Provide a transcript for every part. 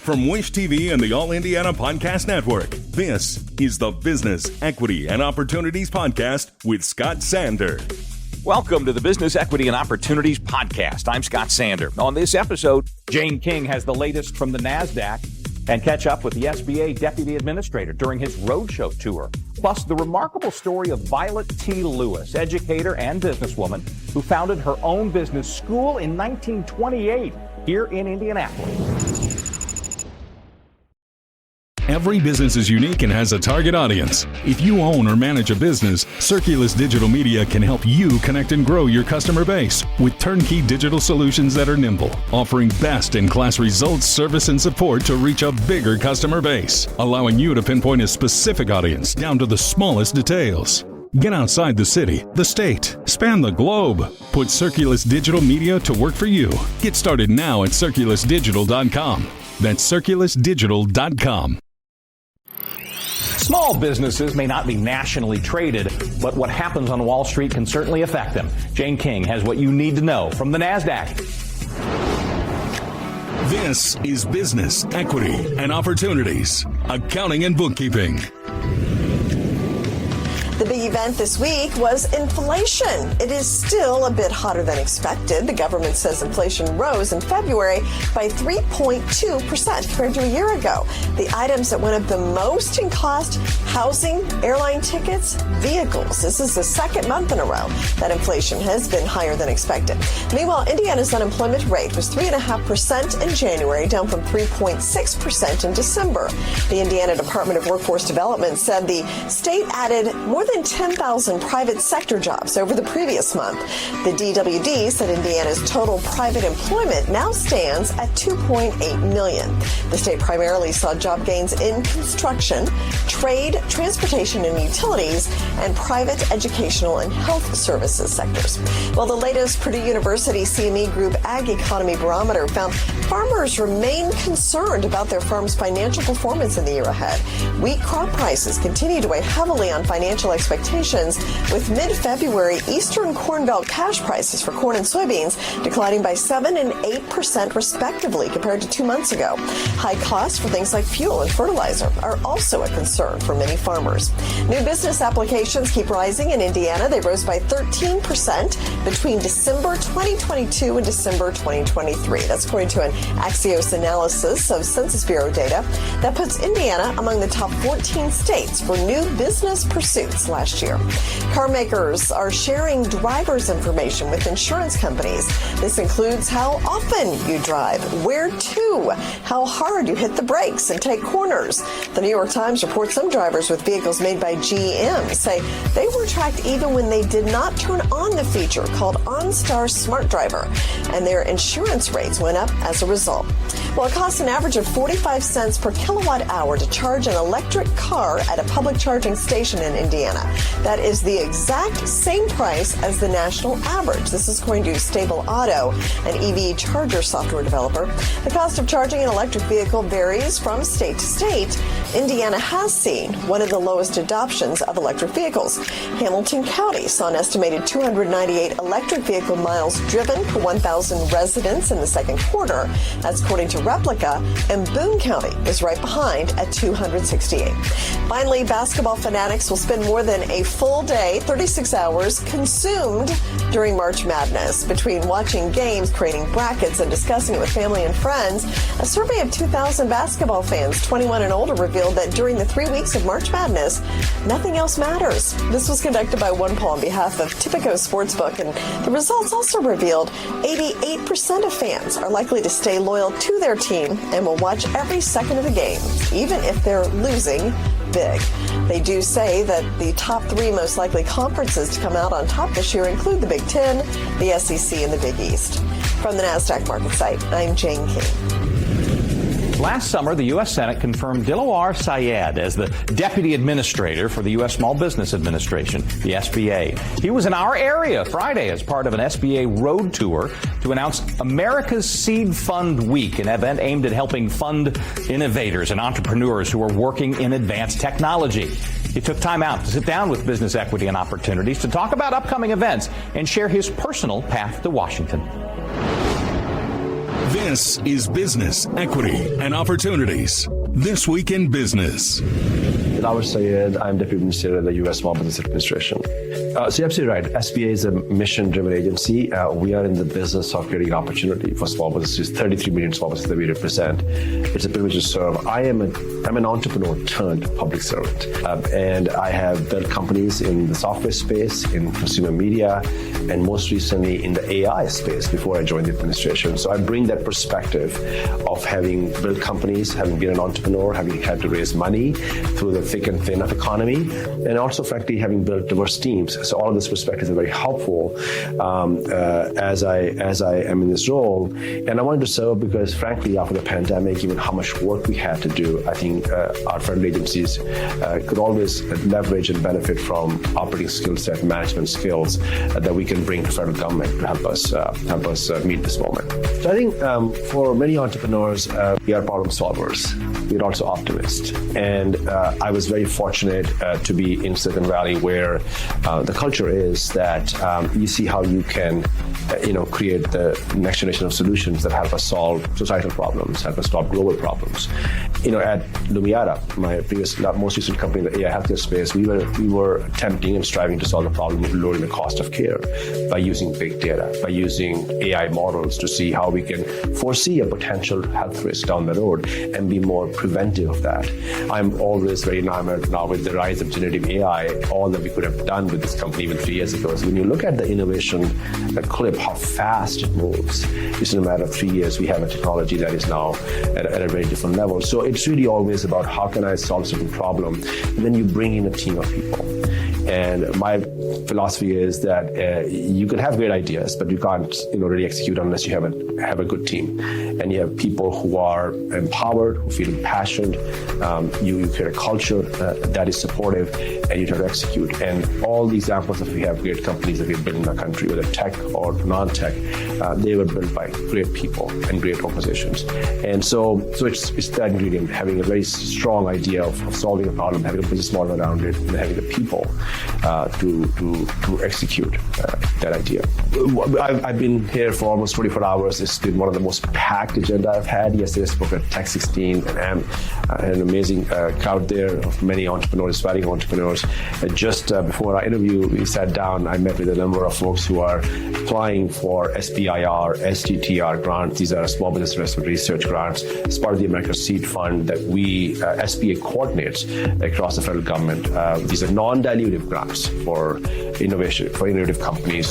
From Wish TV and the All Indiana Podcast Network, this is the Business, Equity, and Opportunities Podcast with Scott Sander. Welcome to the Business, Equity, and Opportunities Podcast. I'm Scott Sander. On this episode, Jane King has the latest from the NASDAQ and catch up with the SBA Deputy Administrator during his roadshow tour. Plus, the remarkable story of Violet T. Lewis, educator and businesswoman who founded her own business school in 1928 here in Indianapolis. Every business is unique and has a target audience. If you own or manage a business, Circulus Digital Media can help you connect and grow your customer base with turnkey digital solutions that are nimble, offering best-in-class results, service, and support to reach a bigger customer base, allowing you to pinpoint a specific audience down to the smallest details. Get outside the city, the state, span the globe. Put Circulus Digital Media to work for you. Get started now at circulusdigital.com. That's circulusdigital.com. Small businesses may not be nationally traded, but what happens on Wall Street can certainly affect them. Jane King has what you need to know from the NASDAQ. This is Business, Equity, and Opportunities, Accounting and Bookkeeping. The big event this week was inflation. It is still a bit hotter than expected. The government says inflation rose in February by 3.2% compared to a year ago. The items that went up the most in cost: housing, airline tickets, vehicles. This is the second month in a row that inflation has been higher than expected. Meanwhile, Indiana's unemployment rate was 3.5% in January, down from 3.6% in December. The Indiana Department of Workforce Development said the state added more than 10,000 private sector jobs over the previous month. The DWD said Indiana's total private employment now stands at 2.8 million. The state primarily saw job gains in construction, trade, transportation and utilities, and private educational and health services sectors. Well, the latest Purdue University CME Group Ag Economy Barometer found farmers remain concerned about their farm's financial performance in the year ahead. Wheat crop prices continue to weigh heavily on financial expectations, with mid-February Eastern Corn Belt cash prices for corn and soybeans declining by 7% and 8% respectively compared to 2 months ago. High costs for things like fuel and fertilizer are also a concern for many farmers. New business applications keep rising in Indiana. They rose by 13% between December 2022 and December 2023. That's according to an Axios analysis of Census Bureau data that puts Indiana among the top 14 states for new business pursuits last year. Car makers are sharing driver's information with insurance companies. This includes how often you drive, where to, how hard you hit the brakes and take corners. The New York Times reports some drivers with vehicles made by GM say they were tracked even when they did not turn on the feature called OnStar Smart Driver, and their insurance rates went up as a result. Well, it costs an average of 45 cents per kilowatt hour to charge an electric car at a public charging station in Indiana. That is the exact same price as the national average. This is according to Stable Auto, an EV charger software developer. The cost of charging an electric vehicle varies from state to state. Indiana has seen one of the lowest adoptions of electric vehicles. Hamilton County saw an estimated 298 electric vehicle miles driven per 1,000 residents in the second quarter. That's according to Replica, and Boone County is right behind at 268. Finally, basketball fanatics will spend more than a full day, 36 hours, consumed during March Madness. Between watching games, creating brackets, and discussing it with family and friends, a survey of 2,000 basketball fans 21 and older revealed that during the 3 weeks of March Madness, nothing else matters. This was conducted by one poll on behalf of Tipico Sportsbook, and the results also revealed 88% of fans are likely to stay loyal to their team and will watch every second of the game, even if they're losing big. They do say that the top 3 most likely conferences to come out on top this year include the Big Ten, the SEC, and the Big East. From the NASDAQ market site, I'm Jane King. Last summer, the U.S. Senate confirmed Dilawar Syed as the Deputy Administrator for the U.S. Small Business Administration, the SBA. He was in our area Friday as part of an SBA road tour to announce America's Seed Fund Week, an event aimed at helping fund innovators and entrepreneurs who are working in advanced technology. He took time out to sit down with Business, Equity, and Opportunities to talk about upcoming events and share his personal path to Washington. This is Business, Equity, and Opportunities. This Week in Business. Our Sayed, I'm Deputy Administrator of the U.S. Small Business Administration. So you're absolutely right. SBA is a mission-driven agency. We are in the business of creating opportunity for small businesses, 33 million small businesses that we represent. It's a privilege to serve. I'm an entrepreneur turned public servant. And I have built companies in the software space, in consumer media, and most recently in the AI space before I joined the administration. So I bring that perspective of having built companies, having been an entrepreneur, having had to raise money through the thick and thin of economy, and also, frankly, having built diverse teams. So all of this perspectives are very helpful as I am in this role. And I wanted to serve because, frankly, after the pandemic, given how much work we had to do, I think our federal agencies could always leverage and benefit from operating skill set, management skills that we can bring to federal government to help us meet this moment. So I think for many entrepreneurs, we are problem solvers. We're also optimists. And I was very fortunate to be in Silicon Valley, where the culture is that you see how you can create the next generation of solutions that help us solve societal problems, help us solve global problems. At Lumiata, my most recent company in the AI healthcare space, we were attempting and striving to solve the problem of lowering the cost of care by using big data, by using AI models to see how we can foresee a potential health risk down the road and be more preventive of that. I'm always very enamored now with the rise of generative AI, all that we could have done with this company even 3 years ago. So when you look at the innovation clip, how fast it moves, just in a matter of 3 years, we have a technology that is now at a very different level. So it's really always about how can I solve a certain problem, and then you bring in a team of people. And my philosophy is that you can have great ideas, but you can't really execute unless you have a good team. And you have people who are empowered, who feel passionate. You create a culture that is supportive, and you try to execute. And all the examples that we have great companies that we've built in our country, whether tech or non-tech, they were built by great people and great organizations. And so it's that ingredient, having a very strong idea of solving a problem, having a business model around it, and having the people to execute that idea. I've been here for almost 24 hours. It's been one of the most packed agenda I've had. Yesterday I spoke at Tech 16, and an amazing crowd there of many entrepreneurs, aspiring entrepreneurs. And just before our interview, we sat down. I met with a number of folks who are applying for SBA Our, STTR grants. These are small business investment research grants. It's part of the American Seed Fund that SBA coordinates across the federal government. These are non-dilutive grants for innovative companies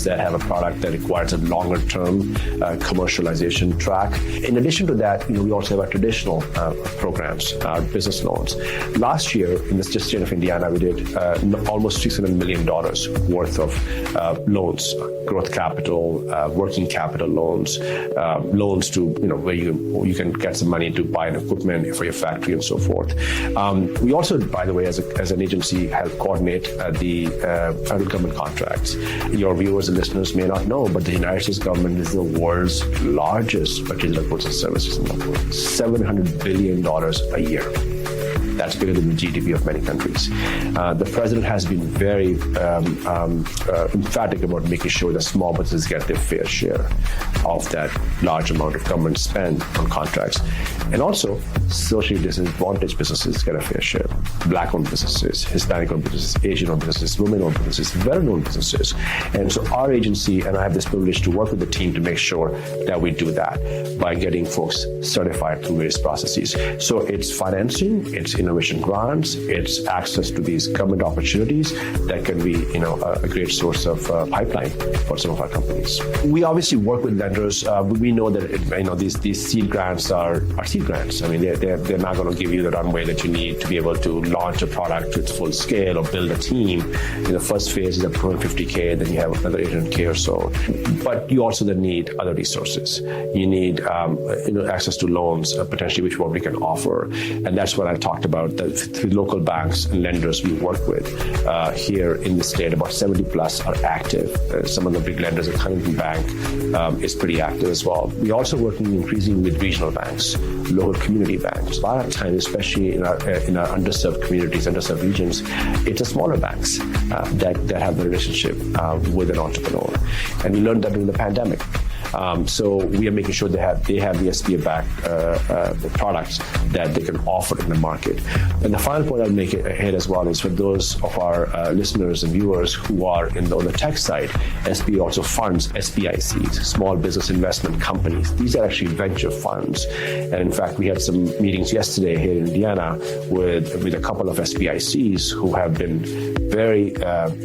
that have a product that requires a longer-term commercialization track. In addition to that, we also have our traditional programs, our business loans. Last year, in the state of Indiana, we did almost $600 million worth of loans, growth capital, working capital loans, loans to where you can get some money to buy an equipment for your factory and so forth. We also, by the way, as an agency, help coordinate the federal government contracts. Your viewers and listeners may not know, but the United States government is the world's largest purchaser of goods and services in the world. $700 billion a year. That's bigger than the GDP of many countries. The president has been very emphatic about making sure that small businesses get their fair share of that large amount of government spend on contracts. And also, socially disadvantaged businesses get a fair share. Black-owned businesses, Hispanic-owned businesses, Asian-owned businesses, women-owned businesses, veteran-owned businesses. And so our agency, and I have this privilege to work with the team to make sure that we do that by getting folks certified through various processes. So it's financing, it's innovation grants, it's access to these government opportunities that can be, a great source of pipeline for some of our companies. We obviously work with lenders. We know that these seed grants are seed grants. I mean, they're not going to give you the runway that you need to be able to launch a product to its full scale or build a team. The first phase is up to $250K, then you have another $800K or so. But you also then need other resources. You need access to loans, potentially, which what we can offer. And that's what I talked about, the 3 local banks and lenders we work with here in the state. About 70 plus are active. Some of the big lenders, like Huntington Bank is pretty active as well. We're also working increasingly with regional banks, local community banks. A lot of times, especially in our underserved communities, underserved regions, it's the smaller banks that have the relationship with an entrepreneur. And we learned that during the pandemic. So we are making sure they have the SBA-backed products that they can offer in the market. And the final point I'll make ahead as well is for those of our listeners and viewers who are on the tech side, SBA also funds SBICs, small business investment companies. These are actually venture funds. And in fact, we had some meetings yesterday here in Indiana with a couple of SBICs who have been very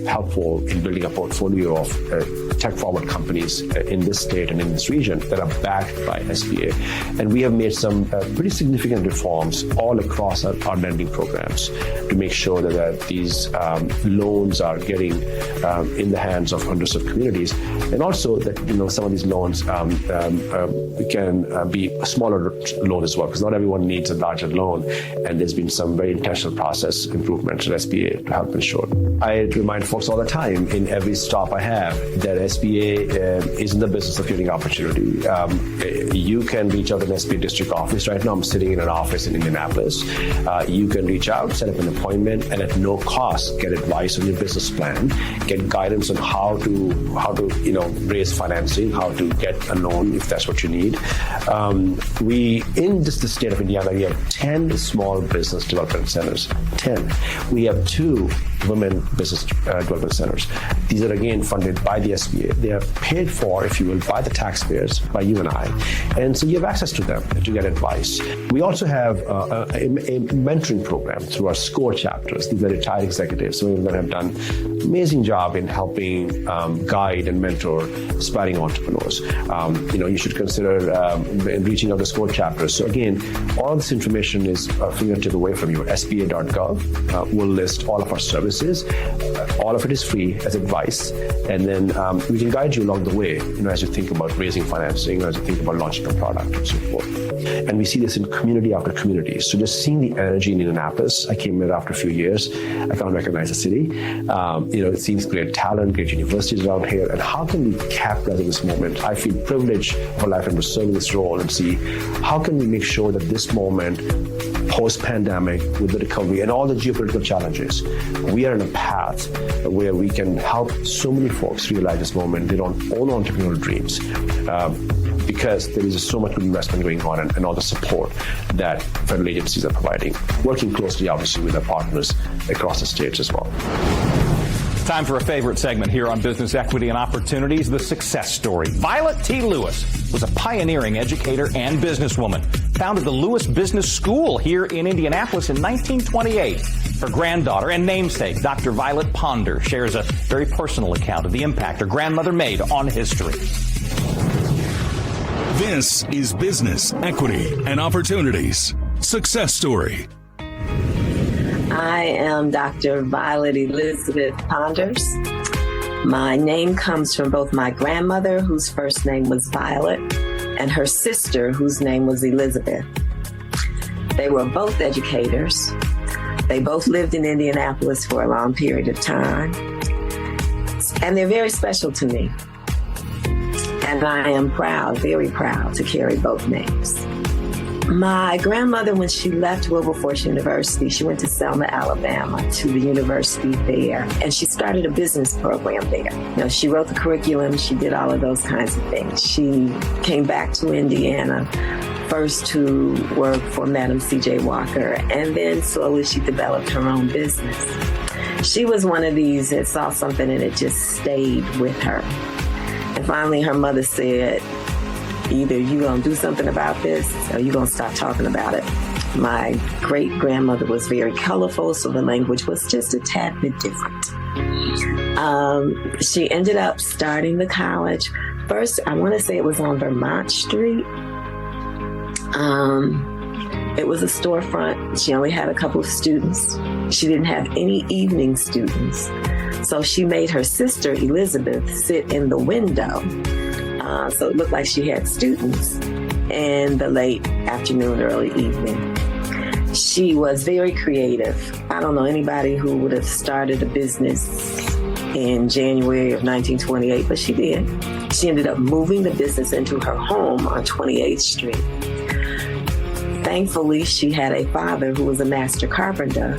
helpful in building a portfolio of tech-forward companies in this state and in this region that are backed by SBA. And we have made some pretty significant reforms all across our lending programs to make sure that these loans are getting in the hands of underserved communities, and also that some of these loans can be a smaller loan as well, because not everyone needs a larger loan, and there's been some very intentional process improvements at SBA to help ensure. I remind folks all the time in every stop I have that SBA is in the business of giving opportunity. You can reach out to an SBA district office. Right now I'm sitting in an office in Indianapolis. You can reach out, set up an appointment, and at no cost get advice on your business plan, get guidance on how to raise financing, how to get a loan if that's what you need. We in just the state of Indiana, we have 10 small business development centers. 10. We have 2 women business development centers. These are again funded by the SBA. They are paid for, if you will, by the taxpayers, by you and I. And so you have access to them to get advice. We also have a mentoring program through our SCORE chapters. These are retired executives, some of them have done an amazing job in helping guide and mentor aspiring entrepreneurs. You should consider reaching out to SCORE chapters. So again, all this information is a fingertip away from you. SBA.gov will list all of our services. All of it is free as advice, and then we can guide you along the way, as you think about raising financing, or as you think about launching a product, and so forth. And we see this in community after community. So just seeing the energy in Indianapolis, I came here after a few years. I can't recognize the city. It seems great talent, great universities around here. And how can we capitalize on this moment? I feel privileged for life and serving this role, and see how can we make sure that this moment, post-pandemic, with the recovery and all the geopolitical challenges, we are in a path where we can help so many folks realize this moment, their own entrepreneurial dreams, because there is so much good investment going on and all the support that federal agencies are providing, working closely, obviously, with our partners across the states as well. Time for a favorite segment here on Business Equity and Opportunities, the success story. Violet T. Lewis was a pioneering educator and businesswoman. Founded the Lewis Business School here in Indianapolis in 1928. Her granddaughter and namesake, Dr. Violet Ponder, shares a very personal account of the impact her grandmother made on history. This is Business Equity and Opportunities Success Story. I am Dr. Violet Elizabeth Ponders. My name comes from both my grandmother, whose first name was Violet, and her sister, whose name was Elizabeth. They were both educators. They both lived in Indianapolis for a long period of time. And they're very special to me. And I am proud, very proud, to carry both names. My grandmother, when she left Wilberforce University, she went to Selma, Alabama, to the university there, and she started a business program there. She wrote the curriculum, she did all of those kinds of things. She came back to Indiana, first to work for Madam C.J. Walker, and then slowly she developed her own business. She was one of these that saw something and it just stayed with her. And finally, her mother said, either you're going to do something about this or you're going to stop talking about it. My great-grandmother was very colorful, so the language was just a tad bit different. She ended up starting the college. First, I want to say it was on Vermont Street. It was a storefront. She only had a couple of students. She didn't have any evening students. So she made her sister, Elizabeth, sit in the window. So it looked like she had students in the late afternoon, early evening. She was very creative. I don't know anybody who would have started a business in January of 1928, but she did. She ended up moving the business into her home on 28th Street. Thankfully, she had a father who was a master carpenter,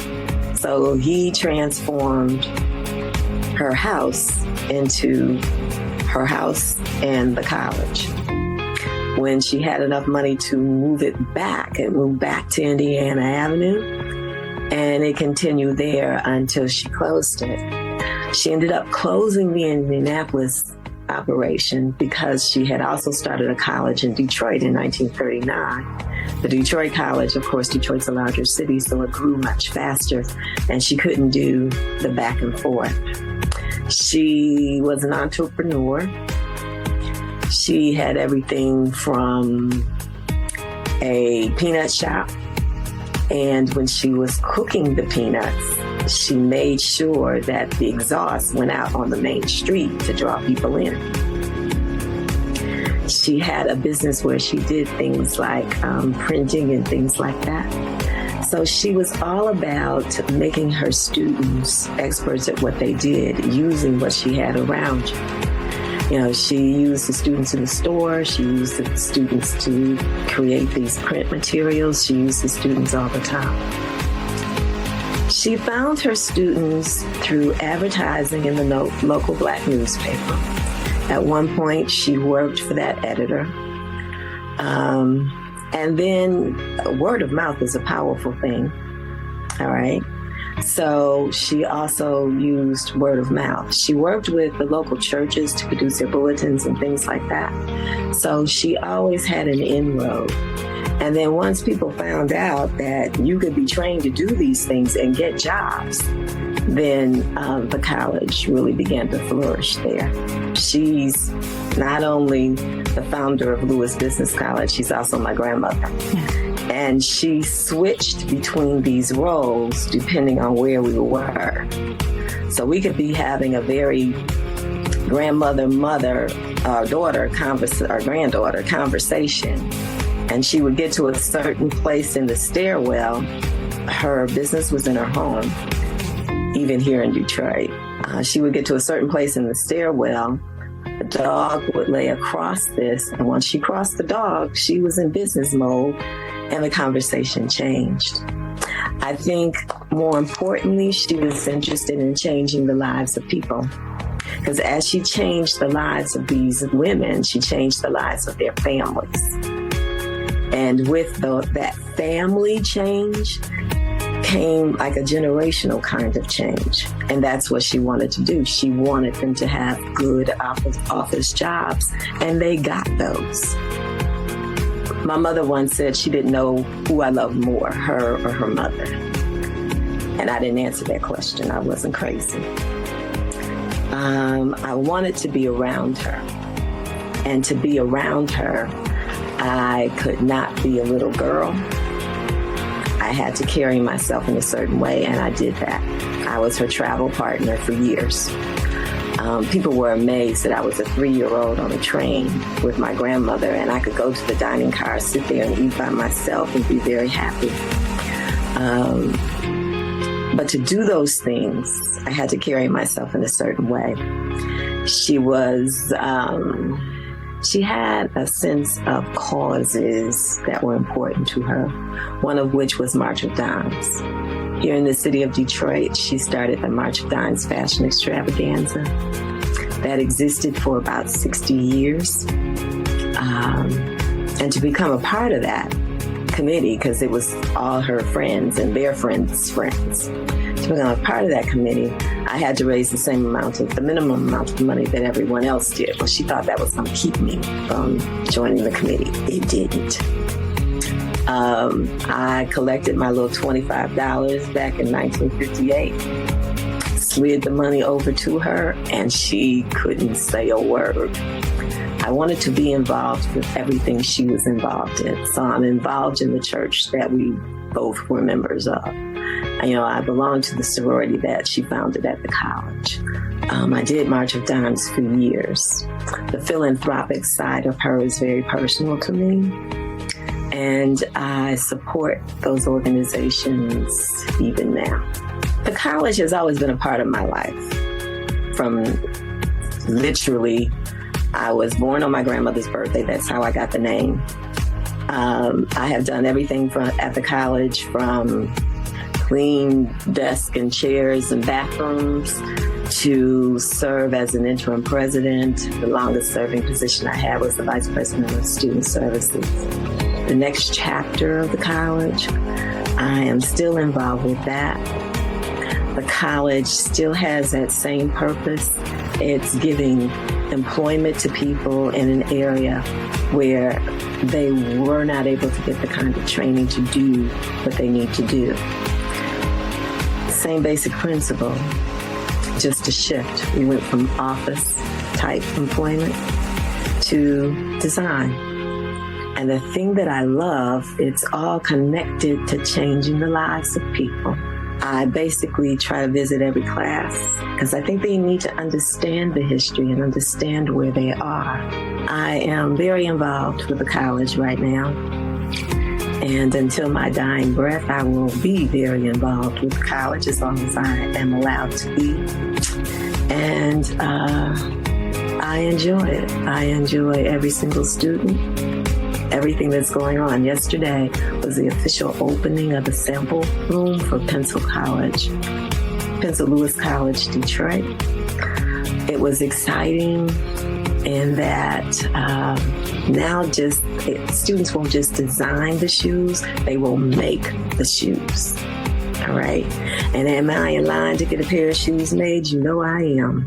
so he transformed her house into her house and the college. When she had enough money to move it back to Indiana Avenue, and it continued there until she closed it. She ended up closing the Indianapolis operation because she had also started a college in Detroit in 1939. The Detroit College, of course, Detroit's a larger city, so it grew much faster, and she couldn't do the back and forth. She was an entrepreneur. She had everything from a peanut shop, and when she was cooking the peanuts, she made sure that the exhaust went out on the main street to draw people in. She had a business where she did things like printing and things like that. So she was all about making her students experts at what they did, using what she had around. You know, she used the students in the store. She used the students to create these print materials. She used the students all the time. She found her students through advertising in the local black newspaper. At one point, she worked for that editor. And then word of mouth is a powerful thing. All right. So she also used word of mouth. She worked with the local churches to produce their bulletins and things like that. So she always had an inroad. And then once people found out that you could be trained to do these things and get jobs, then the college really began to flourish there. She's not only the founder of Lewis Business College, she's also my grandmother. And she switched between these roles depending on where we were. So we could be having a very grandmother, mother, daughter, or granddaughter conversation. And she would get to a certain place in the stairwell. Her business was in her home, even here in Detroit. She would get to a certain place in the stairwell. The dog would lay across this. And once she crossed the dog, she was in business mode. And the conversation changed. I think more importantly, she was interested in changing the lives of people. Because as she changed the lives of these women, she changed the lives of their families. And with that family change came like a generational kind of change. And that's what she wanted to do. She wanted them to have good office jobs, and they got those. My mother once said she didn't know who I loved more, her or her mother. And I didn't answer that question. I wasn't crazy. I wanted to be around her. And to be around her, I could not be a little girl. I had to carry myself in a certain way, and I did that. I was her travel partner for years. People were amazed that I was a 3-year-old on a train with my grandmother, and I could go to the dining car, sit there and eat by myself and be very happy. But to do those things, I had to carry myself in a certain way. She had a sense of causes that were important to her, one of which was March of Dimes. Here in the city of Detroit, she started the March of Dimes fashion extravaganza that existed for about 60 years. And to become a part of that committee, because it was all her friends and their friends' friends, to become a part of that committee, I had to raise the minimum amount of money that everyone else did. Well, she thought that was going to keep me from joining the committee. It didn't. I collected my little $25 back in 1958, slid the money over to her, and she couldn't say a word. I wanted to be involved with everything she was involved in. So I'm involved in the church that we both were members of. I belonged to the sorority that she founded at the college. I did March of Dimes for years. The philanthropic side of her is very personal to me. And I support those organizations even now. The college has always been a part of my life. From literally, I was born on my grandmother's birthday. That's how I got the name. I have done everything at the college, from clean desks and chairs and bathrooms to serve as an interim president. The longest serving position I had was the vice president of student services. The next chapter of the college, I am still involved with that. The college still has that same purpose. It's giving employment to people in an area where they were not able to get the kind of training to do what they need to do. Same basic principle, just a shift. We went from office type employment to design. And the thing that I love, it's all connected to changing the lives of people. I basically try to visit every class because I think they need to understand the history and understand where they are. I am very involved with the college right now. And until my dying breath, I will be very involved with college as long as I am allowed to be. And I enjoy it. I enjoy every single student, everything that's going on. Yesterday was the official opening of the sample room for Pencil Lewis College, Detroit. It was exciting in that now students won't just design the shoes, they will make the shoes. All right. And am I in line to get a pair of shoes made? You know I am.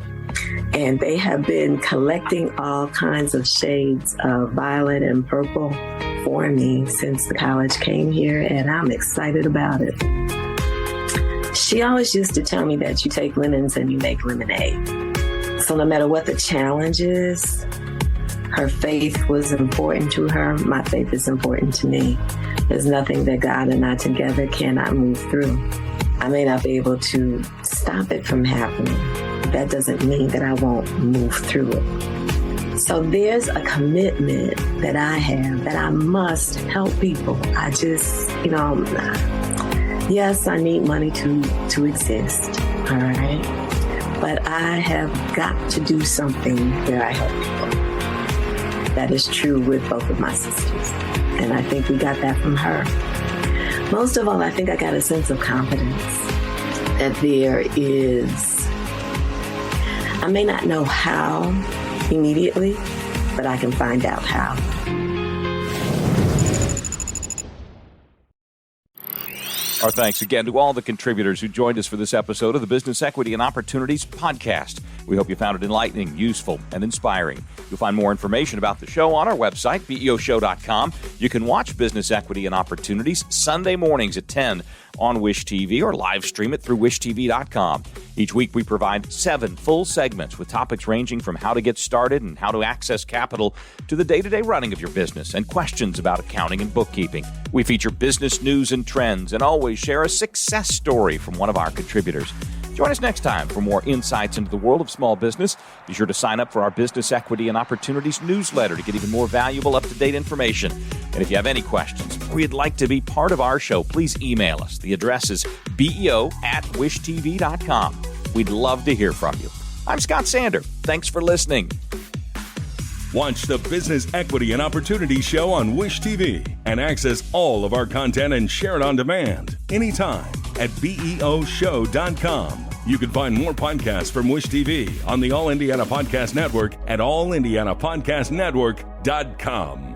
And they have been collecting all kinds of shades of violet and purple for me since the college came here, and I'm excited about it. She always used to tell me that you take lemons and you make lemonade. So no matter what the challenge is, her faith was important to her. My faith is important to me. There's nothing that God and I together cannot move through. I may not be able to stop it from happening. That doesn't mean that I won't move through it. So there's a commitment that I have that I must help people. I just, yes, I need money to exist, all right? But I have got to do something where I help people. That is true with both of my sisters. And I think we got that from her. Most of all, I think I got a sense of confidence that there is, I may not know how immediately, but I can find out how. Our thanks again to all the contributors who joined us for this episode of the Business Equity and Opportunities podcast. We hope you found it enlightening, useful, and inspiring. You'll find more information about the show on our website, BEOshow.com. You can watch Business Equity and Opportunities Sunday mornings at 10 on Wish TV or live stream it through wishtv.com. Each week we provide 7 full segments with topics ranging from how to get started and how to access capital to the day-to-day running of your business and questions about accounting and bookkeeping. We feature business news and trends and always share a success story from one of our contributors. Join us next time for more insights into the world of small business. Be sure to sign up for our Business Equity and Opportunities newsletter to get even more valuable, up-to-date information. And if you have any questions or you'd like to be part of our show, please email us. The address is beo@wishtv.com. We'd love to hear from you. I'm Scott Sander. Thanks for listening. Watch the Business Equity and Opportunity Show on Wish TV and access all of our content and share it on demand anytime at BEOshow.com. You can find more podcasts from Wish TV on the All Indiana Podcast Network at allindianapodcastnetwork.com.